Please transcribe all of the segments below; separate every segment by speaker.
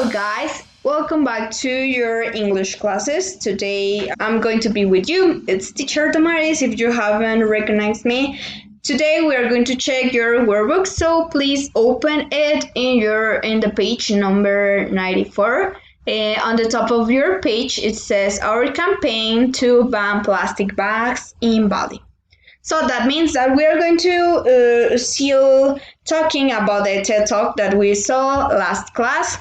Speaker 1: Hello guys, welcome back to your English classes. Today I'm going to be with you. It's teacher Damaris if you haven't recognized me. Today we are going to check your workbook, so please open it in the page number 94. On the top of your page it says our campaign to ban plastic bags in Bali. So that means that we are going to still talking about the TED Talk that we saw last class.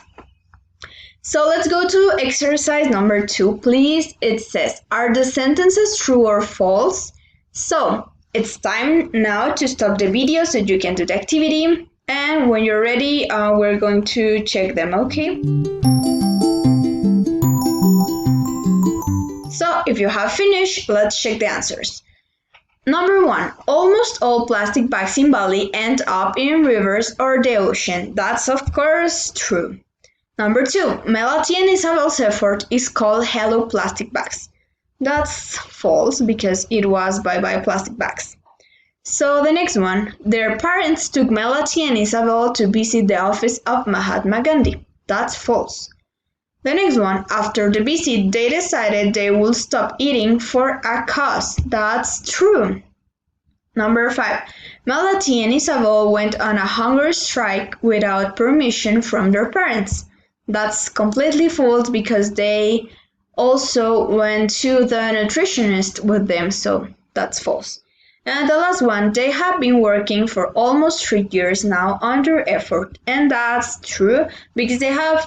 Speaker 1: So let's go to exercise number 2, please. It says, are the sentences true or false? So it's time now to stop the video so you can do the activity. And when you're ready, we're going to check them, okay? So if you have finished, let's check the answers. Number 1, almost all plastic bags in Bali end up in rivers or the ocean. That's of course true. Number 2, Melody and Isabel's effort is called Hello Plastic Bags. That's false because it was Bye Bye Plastic Bags. So the next one, their parents took Melody and Isabel to visit the office of Mahatma Gandhi. That's false. The next one, after the visit, they decided they would stop eating for a cause. That's true. Number 5, Melody and Isabel went on a hunger strike without permission from their parents. That's completely false because they also went to the nutritionist with them, so that's false. And the last one, they have been working for almost 3 years now under effort, and that's true because they have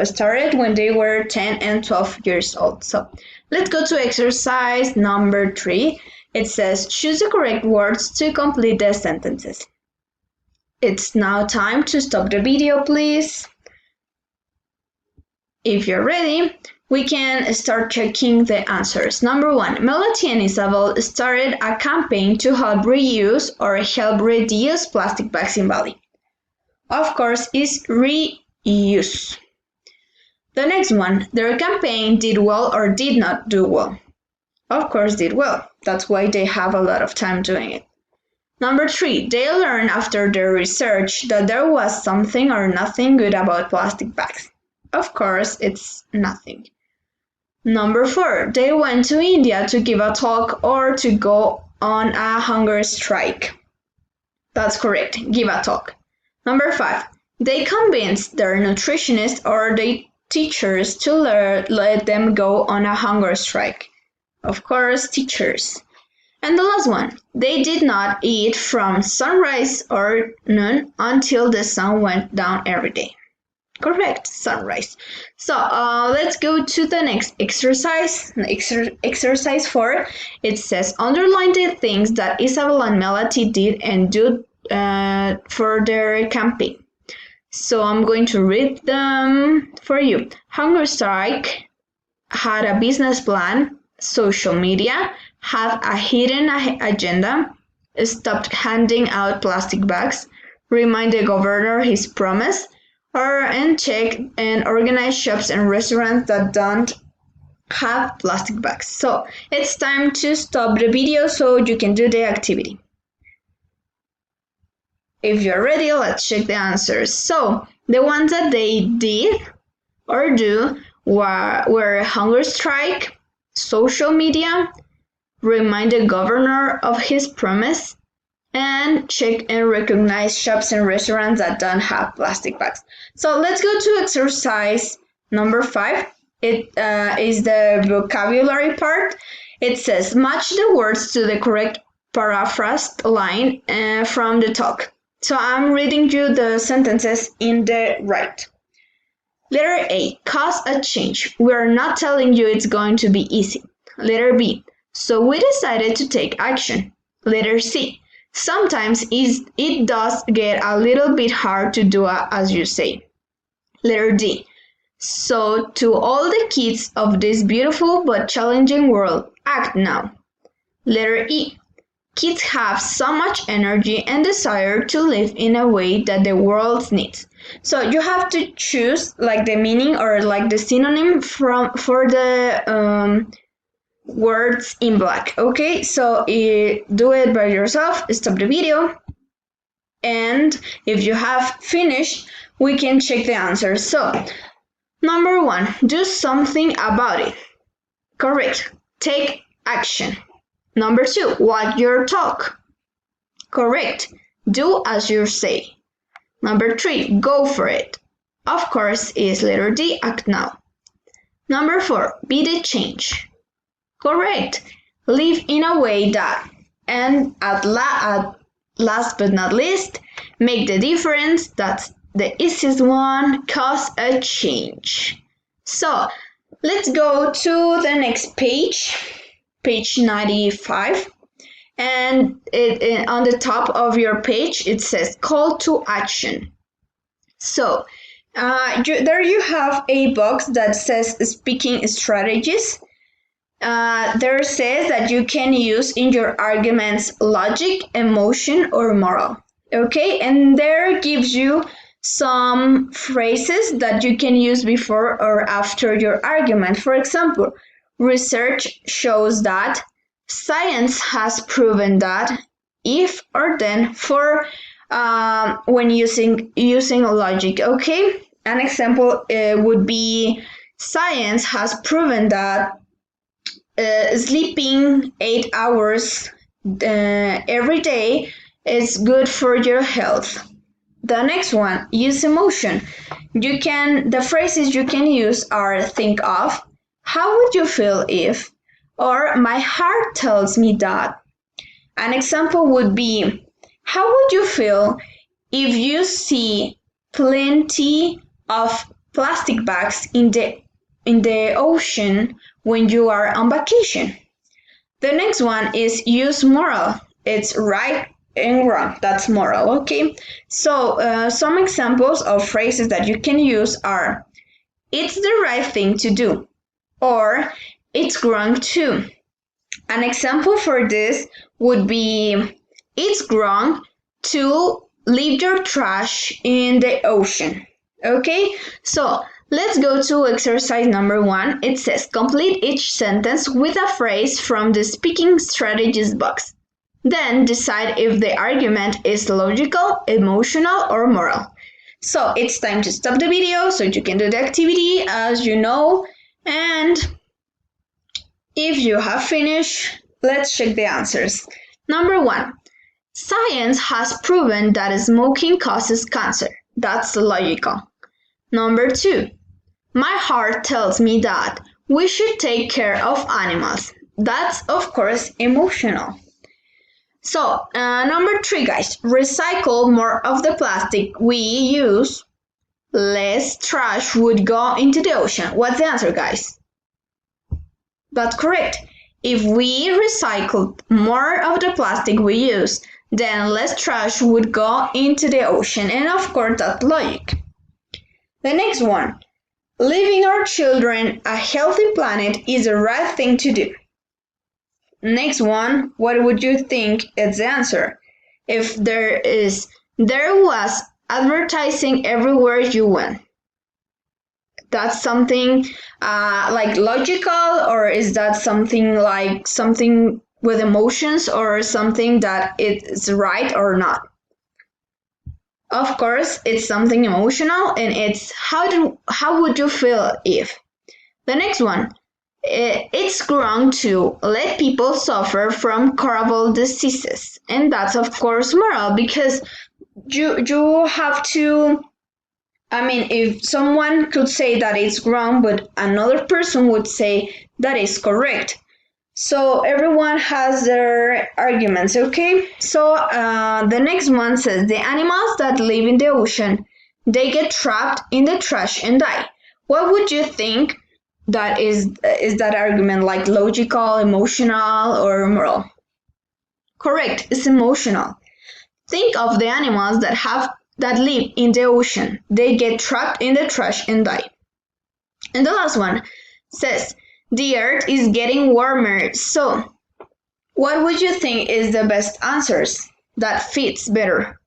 Speaker 1: started when they were 10 and 12 years old. So let's go to exercise number 3. It says choose the correct words to complete the sentences. It's now time to stop the video, please. If you're ready, we can start checking the answers. Number 1, Melody and Isabel started a campaign to help reuse or help reduce plastic bags in Bali. Of course, it's reuse. The next one, their campaign did well or did not do well. Of course, did well. That's why they have a lot of time doing it. Number 3, they learned after their research that there was something or nothing good about plastic bags. Of course, it's nothing. Number 4, they went to India to give a talk or to go on a hunger strike. That's correct, give a talk. Number 5, they convinced their nutritionist or their teachers to let them go on a hunger strike. Of course, teachers. And the last one, they did not eat from sunrise or noon until the sun went down every day. Correct, sunrise. So let's go to the next exercise. Exercise 4. It says underline the things that Isabel and Melody did and do for their campaign. So I'm going to read them for you. Hunger strike, had a business plan, social media, have a hidden agenda, stopped handing out plastic bags, remind the governor his promise, and check and organize shops and restaurants that don't have plastic bags. So it's time to stop the video so you can do the activity. If you're ready, let's check the answers. So the ones that they did or do were hunger strike, social media, remind the governor of his promise, and check and recognize shops and restaurants that don't have plastic bags. So let's go to exercise number 5. It is the vocabulary part. It says match the words to the correct paraphrased line from the talk. So I'm reading you the sentences in the right. Letter A, cause a change. We are not telling you it's going to be easy. Letter B, so we decided to take action. Letter C, sometimes it does get a little bit hard to do as you say. Letter D, so to all the kids of this beautiful but challenging world, act now. Letter E, kids have so much energy and desire to live in a way that the world needs. So you have to choose like the meaning or like the synonym for the words in black. Okay, so do it by yourself. Stop the video, and if you have finished, we can check the answers. So, number 1, do something about it. Correct. Take action. Number 2, watch your talk. Correct. Do as you say. Number 3, go for it. Of course, is letter D, act now. Number 4, be the change. Correct. Live in a way that, and at last but not least, make the difference. That's the easiest one, cause a change. So, let's go to the next page, page 95. And on the top of your page, it says call to action. So, there you have a box that says speaking strategies. There says that you can use in your arguments logic, emotion, or moral. Okay, and there gives you some phrases that you can use before or after your argument. For example, research shows that, science has proven that, if or then, for when using logic. Okay, an example would be, science has proven that sleeping 8 hours every day is good for your health. The next one, use emotion. The phrases you can use are think of, how would you feel if, or my heart tells me that. An example would be, how would you feel if you see plenty of plastic bags in the ocean when you are on vacation? The next one is use moral. It's right and wrong. That's moral, okay? So some examples of phrases that you can use are, it's the right thing to do, or it's wrong too. An example for this would be, it's wrong to leave your trash in the ocean. Okay, so let's go to exercise number 1. It says complete each sentence with a phrase from the speaking strategies box. Then decide if the argument is logical, emotional, or moral. So it's time to stop the video so you can do the activity as you know. And if you have finished, let's check the answers. Number 1, science has proven that smoking causes cancer. That's logical. Number 2, my heart tells me that we should take care of animals. That's, of course, emotional. So, number 3, guys, recycle more of the plastic we use. Less trash would go into the ocean. What's the answer, guys? That's correct. If we recycled more of the plastic we use, then less trash would go into the ocean. And of course, that's logic. The next one, leaving our children a healthy planet is the right thing to do. Next one, what would you think is the answer? If there was advertising everywhere you went. That's something like logical, or is that something like something with emotions, or something that it's right or not? Of course, it's something emotional, and it's how would you feel if? The next one, it's wrong to let people suffer from curable diseases, and that's of course moral, because you have to, I mean, if someone could say that it's wrong, but another person would say that is correct. So everyone has their arguments, okay? So the next one says, the animals that live in the ocean, they get trapped in the trash and die. What would you think that is that argument, like logical, emotional, or moral? Correct, it's emotional. Think of the animals that live in the ocean. They get trapped in the trash and die. And the last one says, the earth is getting warmer. So, what would you think is the best answers that fits better?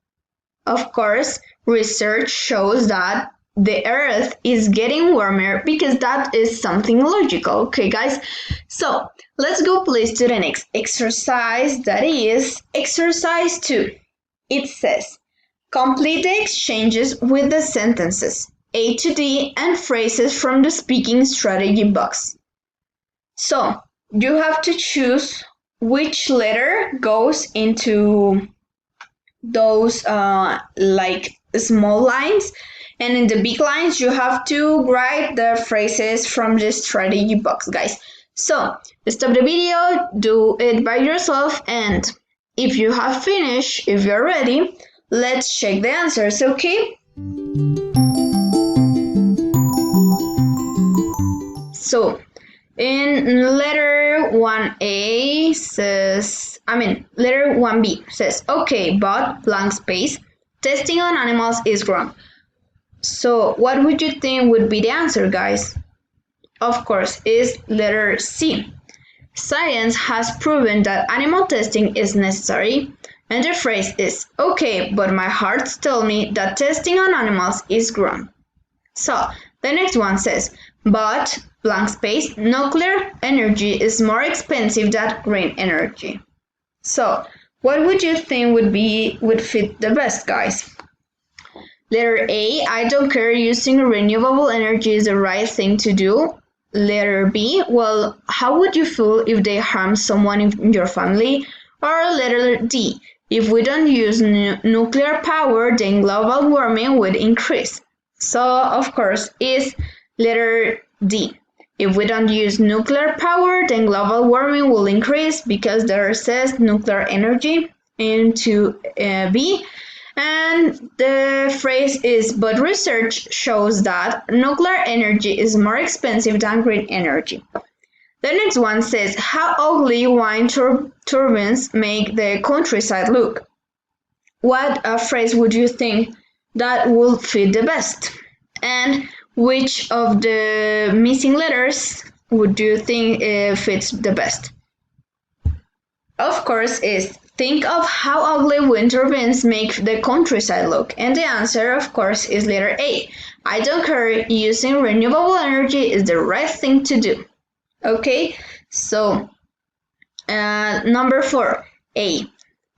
Speaker 1: Of course, research shows that the earth is getting warmer, because that is something logical. Okay, guys? So, let's go please to the next exercise, that is exercise 2. It says, Complete the exchanges with the sentences A to D and phrases from the speaking strategy box. So, you have to choose which letter goes into those like small lines, and in the big lines you have to write the phrases from the strategy box, guys. So stop the video, do it by yourself, and if you have finished, if you're ready, let's check the answers, okay? So in letter 1A says, letter 1B says, okay, but blank space, testing on animals is wrong. So what would you think would be the answer, guys? Of course, is letter C. Science has proven that animal testing is necessary, and the phrase is, okay, but my heart tells me that testing on animals is wrong. So the next one says, but blank space, nuclear energy is more expensive than green energy. So what would you think would fit the best, guys? Letter A, I don't care, using renewable energy is the right thing to do. Letter B, well, how would you feel if they harm someone in your family? Or letter D, if we don't use nuclear power, then global warming would increase. So, of course, is letter D. If we don't use nuclear power, then global warming will increase, because there says nuclear energy into B. And the phrase is, but research shows that nuclear energy is more expensive than green energy. The next one says, how ugly wind turbines make the countryside look. What phrase would you think that will fit the best? And which of the missing letters would you think fits the best? Of course, is think of how ugly wind turbines make the countryside look. And the answer, of course, is letter A. I don't care, using renewable energy is the right thing to do. Okay, so number 4, A.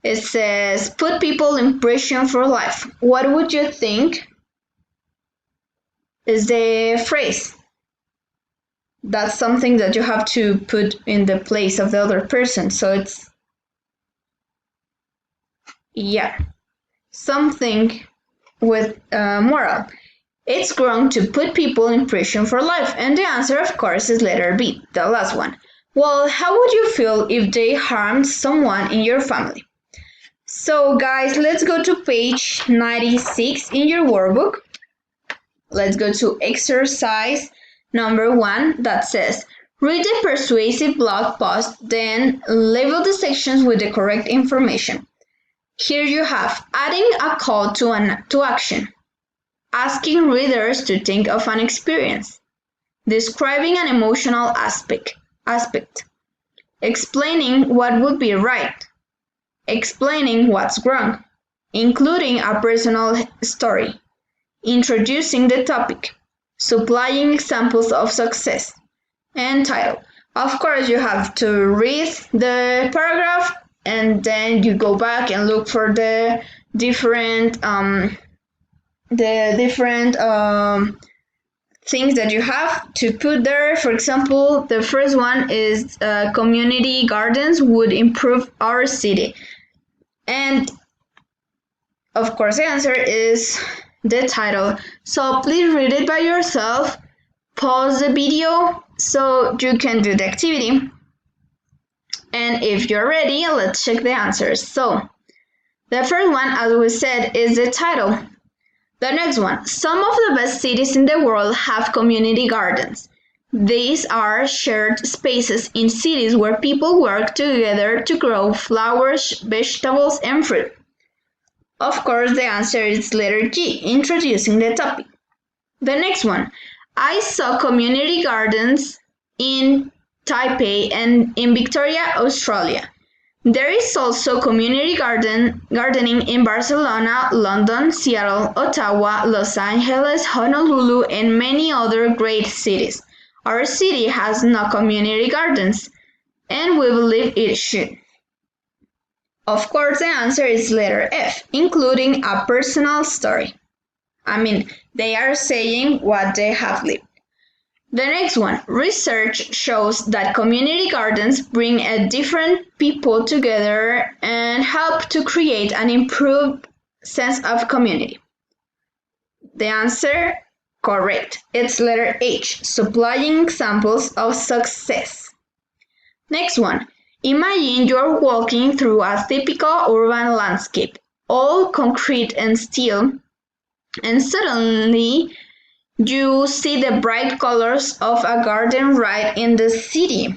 Speaker 1: It says, put people in prison for life. What would you think is the phrase? That's something that you have to put in the place of the other person. So it's, yeah, something with moral. It's wrong to put people in prison for life. And the answer, of course, is letter B, the last one. Well, how would you feel if they harmed someone in your family? So, guys, let's go to page 96 in your workbook. Let's go to exercise number 1 that says, read the persuasive blog post, then label the sections with the correct information. Here you have adding a call to action, asking readers to think of an experience, describing an emotional aspect, explaining what would be right, explaining what's wrong, including a personal story, introducing the topic, supplying examples of success, and title. Of course, you have to read the paragraph and then you go back and look for the different things that you have to put there. For example, the first one is community gardens would improve our city. And of course, the answer is the title. So please read it by yourself. Pause the video so you can do the activity. And if you're ready, let's check the answers. So the first one, as we said, is the title. The next one, some of the best cities in the world have community gardens. These are shared spaces in cities where people work together to grow flowers, vegetables, and fruit. Of course, the answer is letter G, introducing the topic. The next one, I saw community gardens in Taipei and in Victoria, Australia. There is also community gardening in Barcelona, London, Seattle, Ottawa, Los Angeles, Honolulu, and many other great cities. Our city has no community gardens, and we believe it should. Of course, the answer is letter F, including a personal story. I mean, they are saying what they have lived. The next one, research shows that community gardens bring different people together and help to create an improved sense of community. The answer, correct. It's letter H, supplying examples of success. Next one, imagine you're walking through a typical urban landscape, all concrete and steel, and suddenly you see the bright colors of a garden right in the city.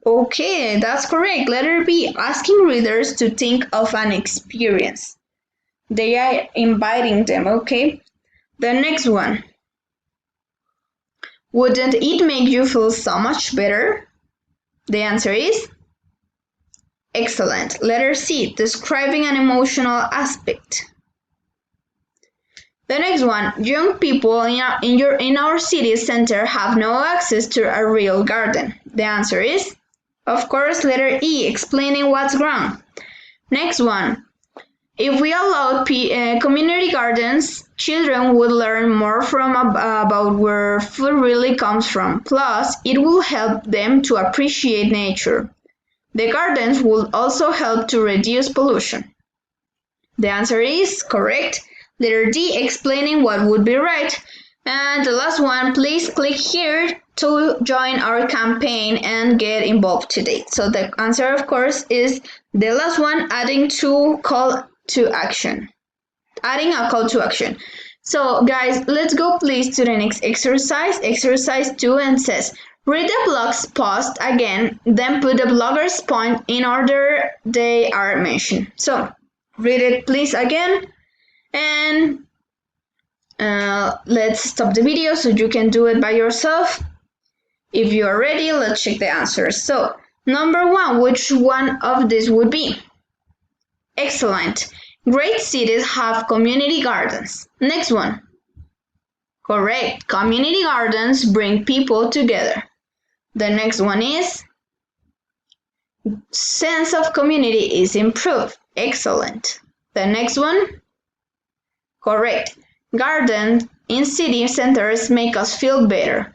Speaker 1: Okay, that's correct. Letter B, asking readers to think of an experience. They are inviting them, okay? The next one. Wouldn't it make you feel so much better? The answer is excellent. Letter C, describing an emotional aspect. The next one, young people in our city center have no access to a real garden. The answer is, of course, letter E, explaining what's wrong. Next one, if we allowed community gardens, children would learn more about where food really comes from. Plus, it will help them to appreciate nature. The gardens will also help to reduce pollution. The answer is correct. Letter D, explaining what would be right. And the last one, please click here to join our campaign and get involved today. So the answer, of course, is the last one, adding a call to action. So guys, let's go please to the next exercise, exercise 2, and says, read the blog's post again, then put the blogger's point in order they are mentioned. So read it please again. And let's stop the video so you can do it by yourself. If you are ready, let's check the answers. So, number 1, which one of these would be? Excellent. Great cities have community gardens. Next one. Correct. Community gardens bring people together. The next one is sense of community is improved. Excellent. The next one. Correct. Gardens in city centers make us feel better.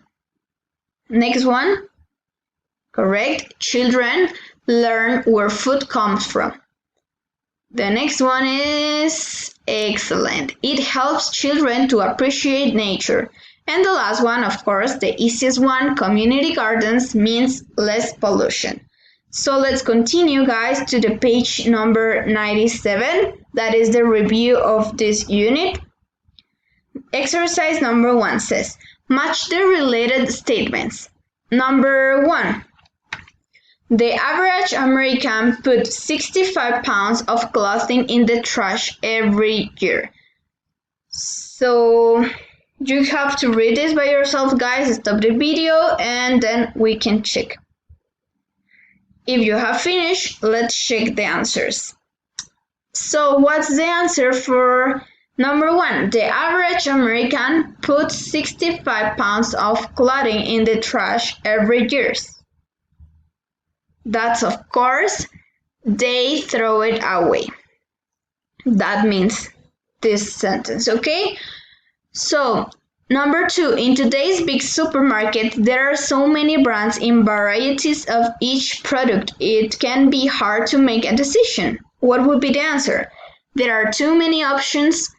Speaker 1: Next one. Correct. Children learn where food comes from. The next one is excellent. It helps children to appreciate nature. And the last one, of course, the easiest one, community gardens means less pollution. So let's continue, guys, to the page number 97. That is the review of this unit. Exercise number 1 says, match the related statements. Number 1, the average American puts 65 pounds of clothing in the trash every year. So you have to read this by yourself, guys. Stop the video and then we can check. If you have finished, let's check the answers. So what's the answer for number 1? The average American puts 65 pounds of clothing in the trash every year. That's, of course, they throw it away. That means this sentence, okay? So, number 2, in today's big supermarket, there are so many brands in varieties of each product, it can be hard to make a decision. What would be the answer? There are too many options,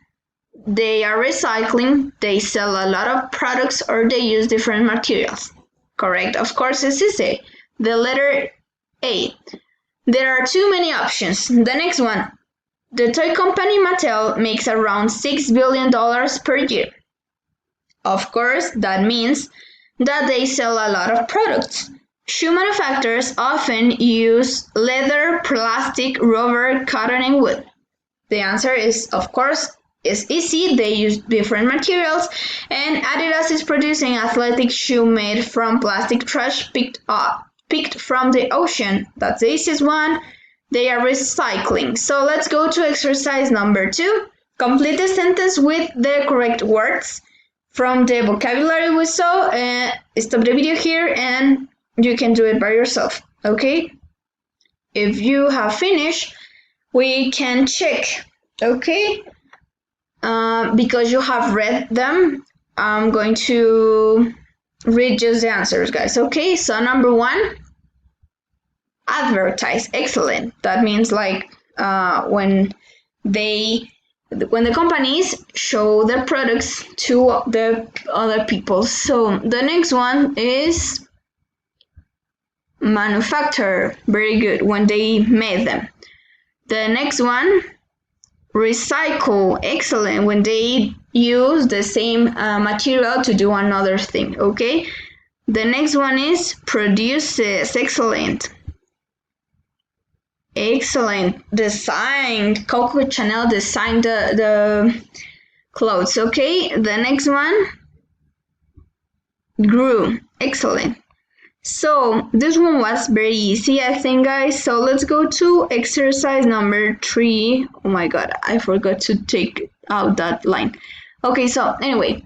Speaker 1: they are recycling, they sell a lot of products, or they use different materials. Correct, of course, it's easy. The letter A. There are too many options. The next one. The toy company Mattel makes around $6 billion per year. Of course, that means that they sell a lot of products. Shoe manufacturers often use leather, plastic, rubber, cotton, and wood. The answer is, of course, is easy. They use different materials, and Adidas is producing athletic shoe made from plastic trash picked from the ocean. That's the easiest one. They are recycling. So let's go to exercise number 2. Complete the sentence with the correct words from the vocabulary we saw. Stop the video here and you can do it by yourself, okay? if you have finished, we can check, okay? Because you have read them, I'm going to read just the answers, guys. Okay, so number 1, advertise. Excellent. That means like when the companies show their products to the other people. So the next one is manufacture. Very good. When they made them. The next one, recycle. Excellent. When they use the same material to do another thing. Okay. The next one is produces. Excellent. Excellent. Designed. Coco Chanel designed the clothes. Okay. The next one, grew. Excellent. So this one was very easy, I think, guys. So let's go to exercise number 3. Oh my god, I forgot to take out that line. Okay, so anyway,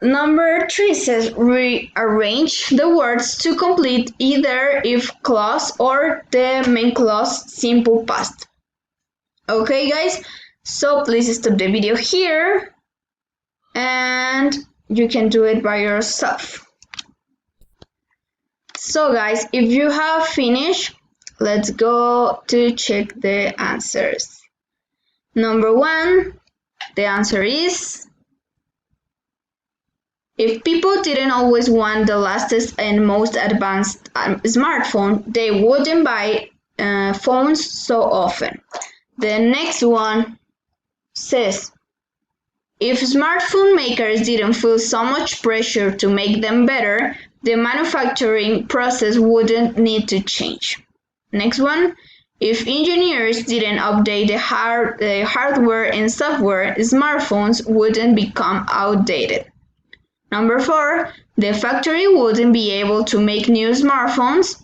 Speaker 1: number 3 says rearrange the words to complete either if clause or the main clause simple past. Okay, guys, so please stop the video here and you can do it by yourself. So guys, if you have finished, let's go to check the answers. Number 1, the answer is, if people didn't always want the latest and most advanced smartphone, they wouldn't buy phones so often. The next one says, if smartphone makers didn't feel so much pressure to make them better, the manufacturing process wouldn't need to change. Next one, if engineers didn't update the hardware and software, smartphones wouldn't become outdated. Number 4, the factory wouldn't be able to make new smartphones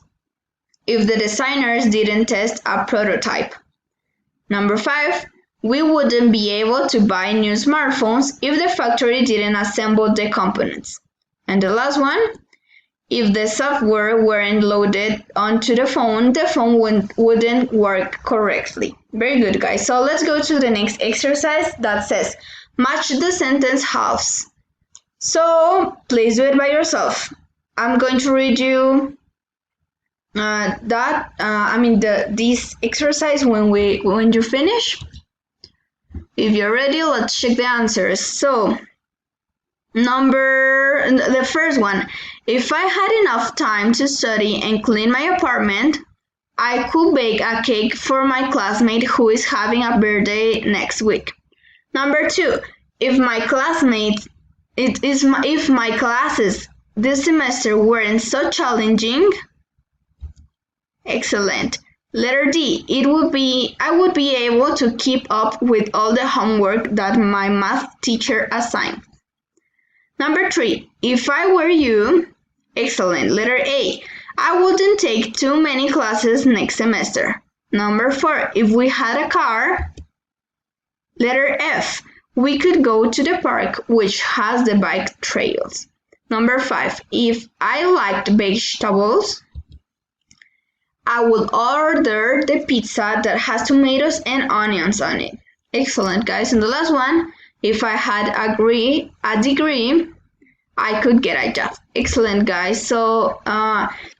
Speaker 1: if the designers didn't test a prototype. Number 5, we wouldn't be able to buy new smartphones if the factory didn't assemble the components. And the last one, if the software weren't loaded onto the phone wouldn't work correctly. Very good, guys. So let's go to the next exercise that says match the sentence halves. So please do it by yourself. I'm going to read you this exercise when you finish. If you're ready, let's check the answers. So the first one, if I had enough time to study and clean my apartment, I could bake a cake for my classmate who is having a birthday next week. Number 2, if my classes this semester weren't so challenging. Excellent. Letter D, I would be able to keep up with all the homework that my math teacher assigned. Number 3, if I were you. Excellent. Letter A, I wouldn't take too many classes next semester. Number 4, if we had a car. Letter F, we could go to the park which has the bike trails. Number 5, if I liked vegetables, I would order the pizza that has tomatoes and onions on it. Excellent, guys. And the last one, if I had a degree, I could get a job. Excellent, guys. So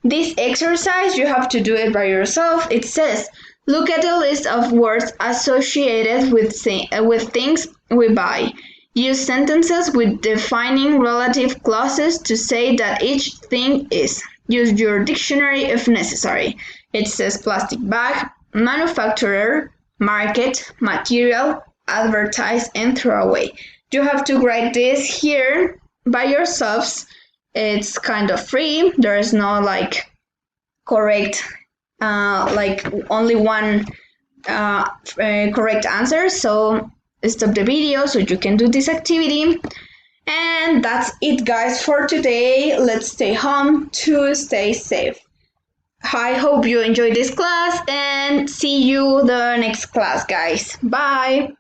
Speaker 1: this exercise, you have to do it by yourself. It says, look at the list of words associated with things we buy. Use sentences with defining relative clauses to say that each thing is. Use your dictionary if necessary. It says plastic bag, manufacturer, market, material, advertise, and throw away. You have to write this here by yourselves. It's kind of free. There is no correct, only one correct answer. So stop the video so you can do this activity. And that's it, guys, for today. Let's stay home to stay safe. I hope you enjoyed this class and see you the next class, guys. Bye.